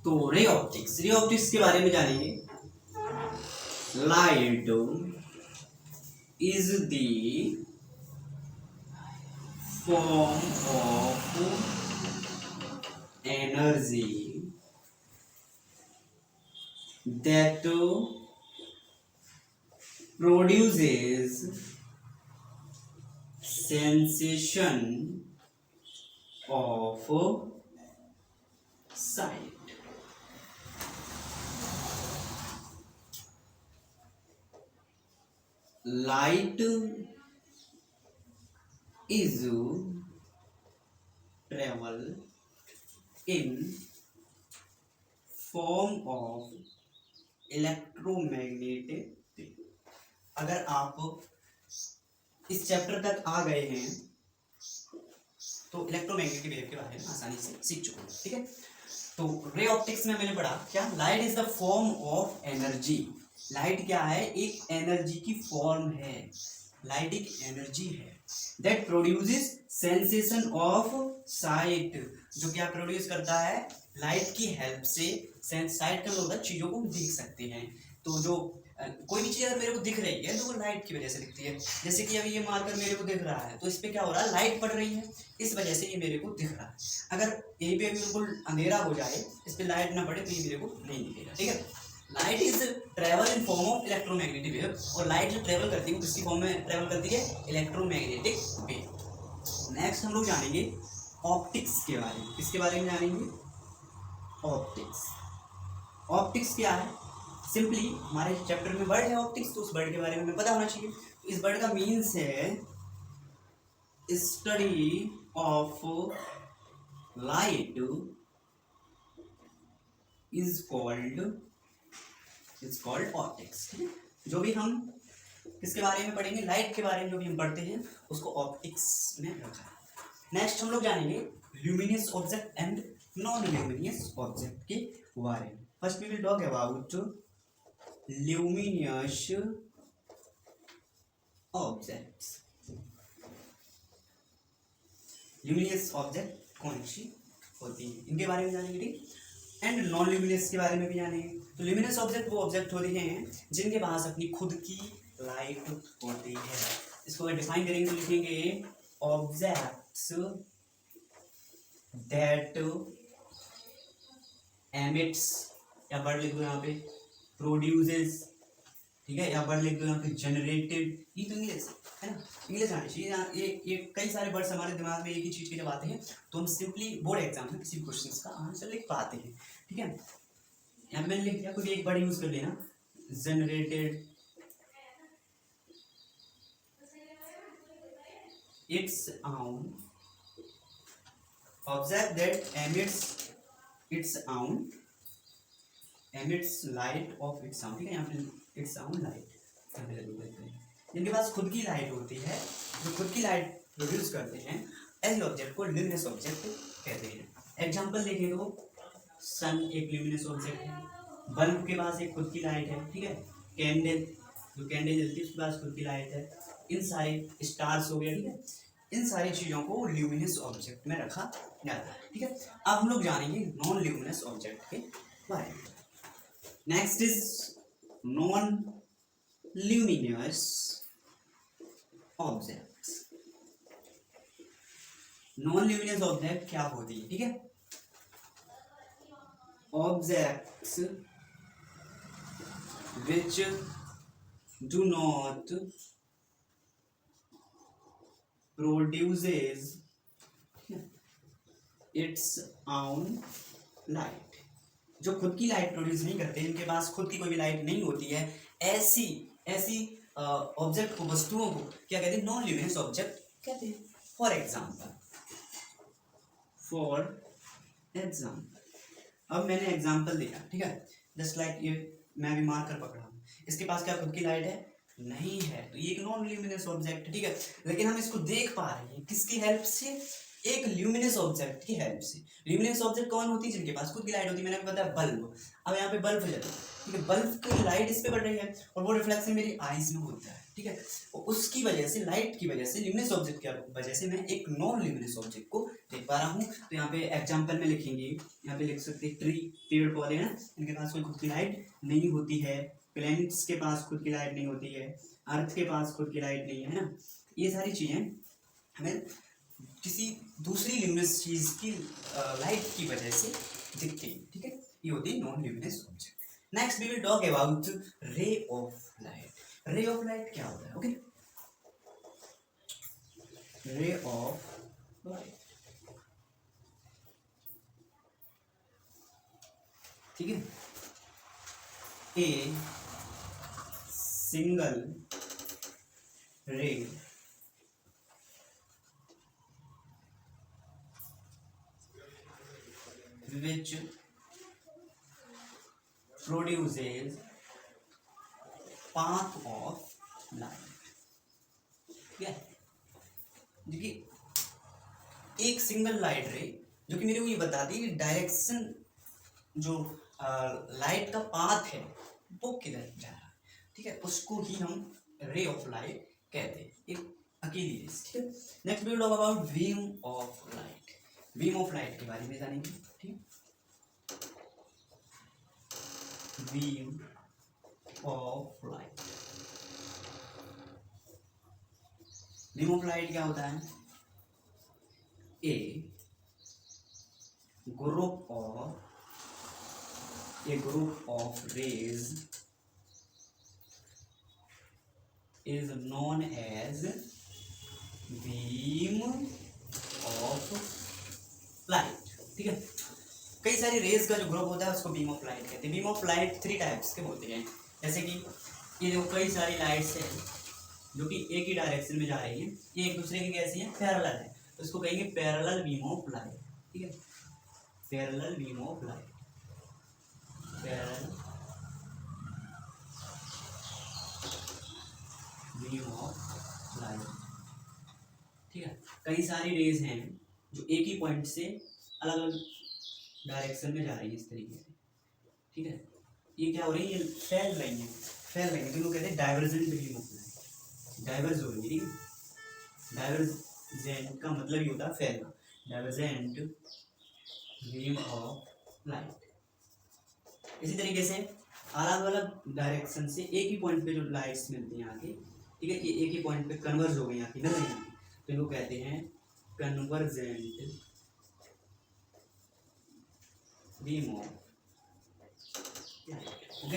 तो ray optics के बारे में जानेंगे। Light is the form of energy that produces sensation of sight। Light is travel in form of electromagnetic. अगर आप इस चैप्टर तक आ गए हैं तो इलेक्ट्रोमैग्नेटिक वेव के बारे में आसानी से सीख चुके हैं, ठीक है। तो रे ऑप्टिक्स में मैंने पढ़ा क्या, light is the form of energy. Light क्या है, एक एनर्जी की फॉर्म है। लाइट एक एनर्जी है that produces sensation of site, जो क्या प्रोड्यूस करता है, लाइट की हेल्प से। साइट का मतलब चीजों को देख सकते हैं। तो जो कोई भी चीज अगर मेरे को दिख रही है तो वो लाइट की वजह से दिखती है। जैसे कि अभी ये मार्कर मेरे को दिख रहा है तो इस पे क्या हो रहा है, लाइट पड़ रही है, इस वजह से ये मेरे को दिख रहा है। अगर यहीं पे बिल्कुल अंधेरा हो जाए, इस पे लाइट ना पड़े तो ये मेरे को नहीं दिखेगा, ठीक है। Light is travel in form of electromagnetic wave, और लाइट जो ट्रेवल करती है वो किसकी फॉर्म में ट्रेवल करती है, इलेक्ट्रोमैग्नेटिक वेव। नेक्स्ट हम लोग जानेंगे ऑप्टिक्स के बारे में। किसके बारे में जानेंगे, ऑप्टिक्स। ऑप्टिक्स क्या है, सिंपली हमारे चैप्टर में वर्ड है ऑप्टिक्स, तो उस वर्ड के बारे में हमें पता होना चाहिए। तो इस वर्ड का मीन्स है study of light is called optics. जो भी हम किसके बारे में पढ़ेंगे, लाइट के बारे में जो भी हम पढ़ते हैं उसको ऑप्टिक्स में रखा है। नेक्स्ट हम लोग जानेंगे luminous object and non luminous object के बारे में। First we will talk about luminous objects. Luminous object कौन सी होती है, इनके बारे में जानेंगे, ठीक। एंड नॉन ल्यूमिनियस के बारे में भी जानेंगे। तो ल्यूमिनियस ऑब्जेक्ट वो ऑब्जेक्ट होते हैं जिनके पास अपनी खुद की लाइट होती है। इसको अगर डिफाइन करेंगे तो लिखेंगे ऑब्जेक्ट्स दैट एमिट्स, या वर्ड लिख दो यहाँ पे प्रोड्यूसेस, ठीक है, या वर्ड लिख दो यहाँ पे जनरेटेड। ये तो इंग्लिश है ना, इंग्लिश आनी चाहिए। ये कई सारे वर्ड्स हमारे दिमाग में एक ही चीज के जब आते हैं तो हम सिंपली बोर्ड एग्जाम में किसी भी क्वेश्चन का आंसर लिख पाते हैं, ठीक है। यहाँ पे मैंने लिख दिया, कोई एक वर्ड यूज कर लेना, generated, its own object that emits light of its own, ठीक है। यहाँ पे its own light, जिनके पास खुद की लाइट होती है, जो खुद की लाइट प्रोड्यूस करते हैं, ऐसे ऑब्जेक्ट को ल्यूमिनस ऑब्जेक्ट कहते हैं। एग्जांपल देखें तो सन एक ल्यूमिनस ऑब्जेक्ट है, बल्ब के पास एक खुद की लाइट है, ठीक है। कैंडल, जो कैंडल जलती है उसके पास खुद की लाइट है। इन सारे स्टार्स हो गया, ठीक है। इन सारी चीज़ों को ल्यूमिनस ऑब्जेक्ट में रखा जाता है, ठीक है। अब हम लोग जानेंगे नॉन ल्यूमिनस ऑब्जेक्ट के बारे में। Next is non luminous objects. Non luminous object क्या होती है, ठीक है। Objects which do not produces its own light, जो खुद की लाइट प्रोड्यूस नहीं करते, इनके पास खुद की कोई भी लाइट नहीं होती है, ऐसी ऑब्जेक्ट को, वस्तुओं को क्या कहते हैं, नॉन ल्यूमिनस ऑब्जेक्ट कहते हैं। फॉर एग्जाम्पल अब मैंने एग्जाम्पल दिया, ठीक है। जस्ट लाइक ये मैं भी मार्कर पकड़ा हूँ, इसके पास क्या खुद की लाइट है, नहीं है, तो ये एक नॉन ल्यूमिनस ऑब्जेक्ट, ठीक है। लेकिन हम इसको देख पा रहे हैं किसकी हेल्प से, एक ल्यूमिनस ऑब्जेक्ट की हेल्प से। ल्यूमिनस ऑब्जेक्ट कौन होती है, जिनके पास खुद की लाइट होती है। मैंने बताया बल्ब, अब यहाँ पे बल्ब जल रहा है, ठीक है, बल्ब की लाइट इस पे पड़ रही है और वो रिफ्लेक्शन मेरी आईज में होता है, ठीक है। उसकी वजह से, लाइट की वजह से, ल्यूमिनस ऑब्जेक्ट की वजह से मैं एक नॉन ल्यूमिनस ऑब्जेक्ट को देख पा रहा हूँ। तो यहाँ पे एग्जाम्पल में लिखेंगे, यहाँ पे लिख सकते हैं ट्री, पेड़ पौधे हैं, इनके पास कोई खुद की लाइट नहीं होती है, प्लैनेट्स के पास खुद की लाइट नहीं होती है, अर्थ के पास खुद की लाइट नहीं है ना। ये सारी चीजें हमें किसी दूसरी ल्यूमिनस चीज की लाइट की वजह से दिखती है, ठीक है। ये होती है non luminous object. Next we will talk about ray of light. Ray of light क्या होता है? ओके, रे ऑफ लाइट, ठीक है। A single ray which produces path of light, ठीक है। देखिए एक सिंगल लाइट रे जो कि मेरे को ये बताती है कि डायरेक्शन जो लाइट का पाथ है वो किधर जा रहा है, ठीक है, उसको ही हम रे ऑफ लाइट कहते हैं, एक अकेली रेस, ठीक है। Next we will talk about beam of light. Beam of light के बारे में जानेंगे, ठीक है। Beam of light, beam of light क्या होता है? A group of rays is known as beam of light, ठीक है। कई सारी रेज का जो ग्रुप होता है उसको बीम ऑफ लाइट कहते हैं। बीम ऑफ लाइट 3 टाइप्स के होते हैं, जैसे कि ये जो कई सारी लाइट्स हैं जो कि एक ही डायरेक्शन में जा रही हैं, ये एक दूसरे की कैसी हैं? पैरेलल है, तो इसको कहेंगे पैरेलल बीम ऑफ लाइट, ठीक है। Parallel beam of light, parallel beam of light, ठीक है। कई सारी रेज हैं जो एक ही पॉइंट से अलग अलग डायरेक्शन में जा रही है, इस तरीके से, ठीक है। ये क्या हो रही है? ये फैल रही है, तो लोग कहते हैं divergent beam of light, diverge हो रही है, ठीक है। डाइवर्जेंट का मतलब ये होता है फैलना, डाइवर्जेंट बीम ऑफ लाइट। इसी तरीके से अलग अलग डायरेक्शन से एक ही पॉइंट पे जो लाइट्स मिलती हैं आके, ठीक है, ये एक ही पॉइंट पे कन्वर्ज हो गई आके, मिल रही हैं, तो इनको कहते हैं convergent beam of light, okay.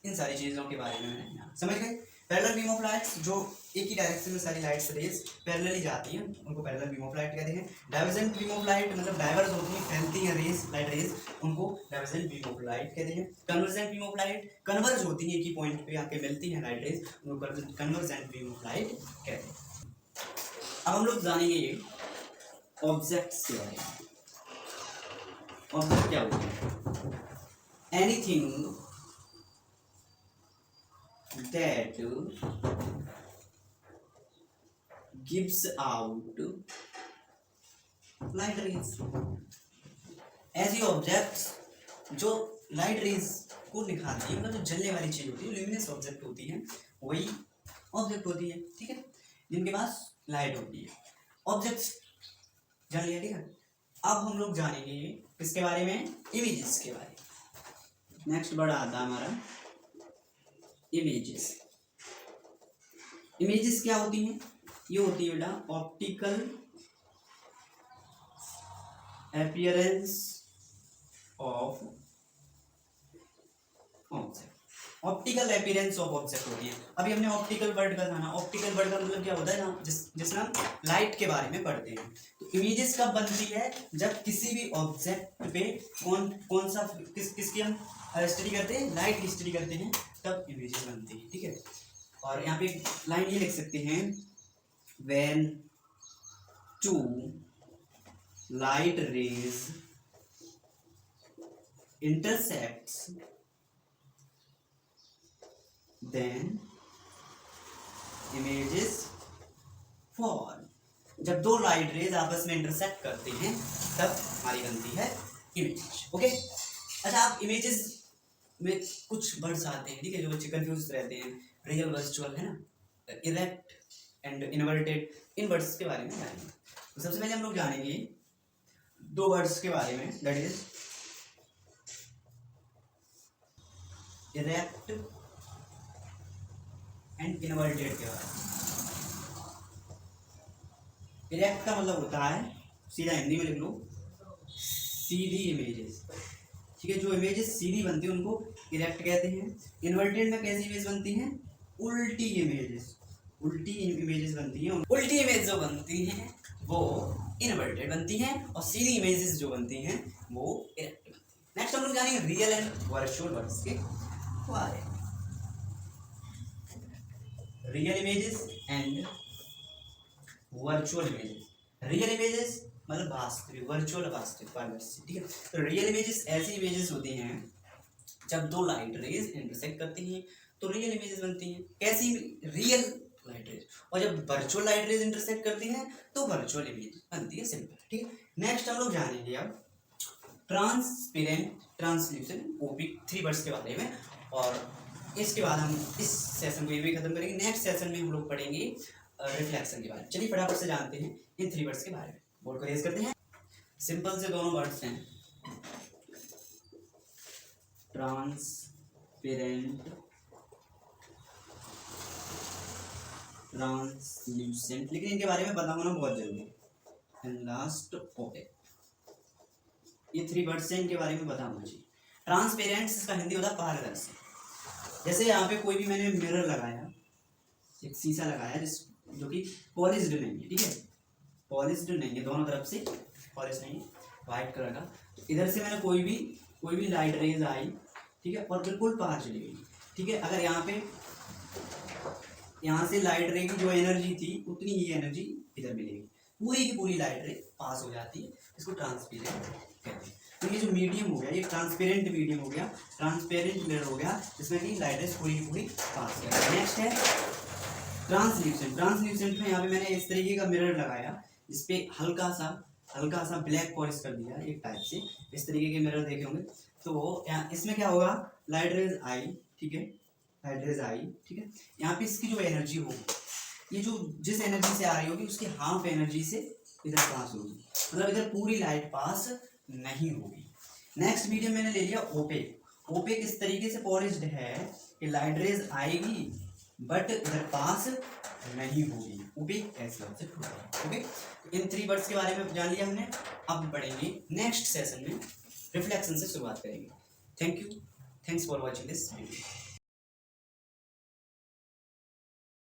इन सारी चीज़ों के बारे में मैंने समझ गए। पैरेलल बीम ऑफ लाइट्स, जो एक ही डायरेक्शन में सारी लाइट्स रेज पैरेलल ही जाती हैं, उनको पैरेलल बीम ऑफ लाइट कहते हैं। डाइवर्जेंट बीम ऑफ लाइट मतलब डाइवर्ज होती हैं, फैलती हैं रेज, लाइट रेज, उनको डाइवर्जेंट बीम ऑफ लाइट कहते हैं। Convergent beam of light, converge होती हैं, एक ही पॉइंट पे आके मिलती हैं लाइट रेज, उनको कन्वर्जेंट बीम ऑफ लाइट कहते हैं। अब हम लोग जानेंगे ये ऑब्जेक्ट्स के बारे में। ऑब्जेक्ट क्या होते हैं? Anything that gives out light rays, ऐसी ऑब्जेक्ट्स जो लाइट रेज को निकालती है, मतलब जो जलने वाली चीज होती है, ल्यूमिनस ऑब्जेक्ट होती है, वही ऑब्जेक्ट होती है, ठीक है, जिनके पास लाइट होती है। ऑब्जेक्ट्स जान लिया, ठीक है। अब हम लोग जानेंगे किसके बारे में? इमेजेस के बारे में। नेक्स्ट वर्ड आता है हमारा इमेजेस। इमेजेस क्या होती हैं? ये होती है बेटा optical appearance of object. Optical appearance of object होती है। अभी हमने ऑप्टिकल वर्ड का जाना। ऑप्टिकल वर्ड का मतलब क्या होता है ना, जिसमें हम लाइट के बारे में पढ़ते हैं। तो इमेजेस कब बनती है? जब किसी भी ऑब्जेक्ट पे कौन सा किसकी हम स्टडी करते हैं, लाइट की स्टडी करते हैं, तब इमेजेस बनती है, ठीक है। और यहाँ पे लाइन ये लिख सकते हैं, when two light rays intersects then images form. जब दो लाइट रेज आपस में इंटरसेक्ट करते हैं तब हमारी बनती है इमेज, ओके। अच्छा, आप इमेजेस में कुछ वर्ड्स आते हैं, ठीक है, जो बच्चे कंफ्यूज रहते हैं, रियल, वर्चुअल, है ना, erect and inverted, in words के बारे में जानेंगे। तो सबसे पहले हम लोग जानेंगे दो वर्ड्स के बारे में, that is erect and inverted के बारे में। इरेक्ट का मतलब होता है, सीधा हिंदी में लिख लो, सीधी इमेजेस, ठीक है, जो इमेजेस सीधी बनती है उनको इरेक्ट कहते हैं। इन्वर्टेड में कैसी इमेज बनती हैं, उल्टी इमेजेस, उल्टी इमेजेस बनती हैं, उल्टी इमेज जो बनती हैं वो इन्वर्टेड बनती हैं, और सीधी इमेजेस जो बनती हैं वो इरेक्ट बनती हैं। नेक्स्ट हम लोग जानेंगे रियल एंड वर्चुअल वर्ड्स के बारे में। Real images and virtual images. Real images मतलब वास्तविक, वर्चुअल वास्तविक, ठीक है। तो रियल इमेजेस ऐसी इमेजेस होती हैं जब दो लाइट रेज इंटरसेक्ट करती हैं तो रियल इमेजेस बनती हैं, कैसी, रियल लाइट रेज। और जब वर्चुअल लाइट रेज इंटरसेक्ट करती हैं तो वर्चुअल इमेज बनती है, सिंपल, ठीक है। नेक्स्ट हम लोग जानेंगे अब ट्रांसपेरेंट, ट्रांसल्यूसेंट, ओपिक, 3 वर्ड्स के बारे में, और इसके बाद हम इस सेशन को ये भी खत्म करेंगे। नेक्स्ट सेशन में हम लोग पढ़ेंगे रिफ्लेक्शन के बारे में। चलिए फटाफट से जानते हैं इन 3 वर्ड्स के बारे में। बोर्ड को रेज करते हैं। सिंपल से दोनों वर्ड्स हैं, ट्रांसपेरेंट, ट्रांसल्यूसेंट, लेकिन इनके बारे में पता होना बहुत जरूरी है। एंड लास्ट ओपेक, ये 3 वर्ड्स हैं, इनके बारे में पता होना चाहिए। ट्रांसपेरेंट इसका हिंदी होता है पारदर्शी। जैसे यहाँ पे कोई भी मैंने मिरर लगाया, एक शीशा लगाया जो कि पॉलिश्ड नहीं है, ठीक है, पॉलिश्ड नहीं है, दोनों तरफ से पॉलिश नहीं है, वाइट कलर का। तो इधर से मैंने कोई भी लाइट रेज आई, ठीक है, और बिल्कुल बाहर चली गई, ठीक है। अगर यहाँ से लाइट रे की जो एनर्जी थी उतनी ही एनर्जी इधर मिलेगी, पूरी की पूरी लाइट रे पास हो जाती है, इसको ट्रांसपेरेंट कहते हैं। तो ये जो मीडियम हो गया, ये ट्रांसपेरेंट मीडियम हो गया, ट्रांसपेरेंट मिरर हो गया, जिसमें कि लाइट रेज पूरी की पूरी पास हो जाती है। नेक्स्ट है ट्रांसल्यूसेंट। ट्रांसल्यूसेंट में यहाँ पे मैंने इस तरीके का मिरर लगाया, जिसपे हल्का सा ब्लैक पॉलिश कर दिया एक टाइप से, इस तरीके के मिरर देखे होंगे। तो इसमें क्या होगा, लाइट रेज आई, ठीक है, लाइट रेज आई, ठीक है, यहाँ पे इसकी जो एनर्जी होगी, ये जो जिस एनर्जी से आ रही होगी उसकी हाफ एनर्जी से इधर पास होगी, मतलब इधर पूरी लाइट पास नहीं होगी। नेक्स्ट मीडियम मैंने ले लिया ओपेक। ओपेक इस तरीके से पॉलिश्ड है कि लाइट रेज आएगी बट इधर पास नहीं होगी, ओपेक ऐसे होगा। ओके, इन 3 वर्ड्स के बारे में जान लिया हमने। अब पढ़ेंगे नेक्स्ट सेशन में रिफ्लेक्शन से शुरुआत करेंगे। Thank you, thanks for watching this video.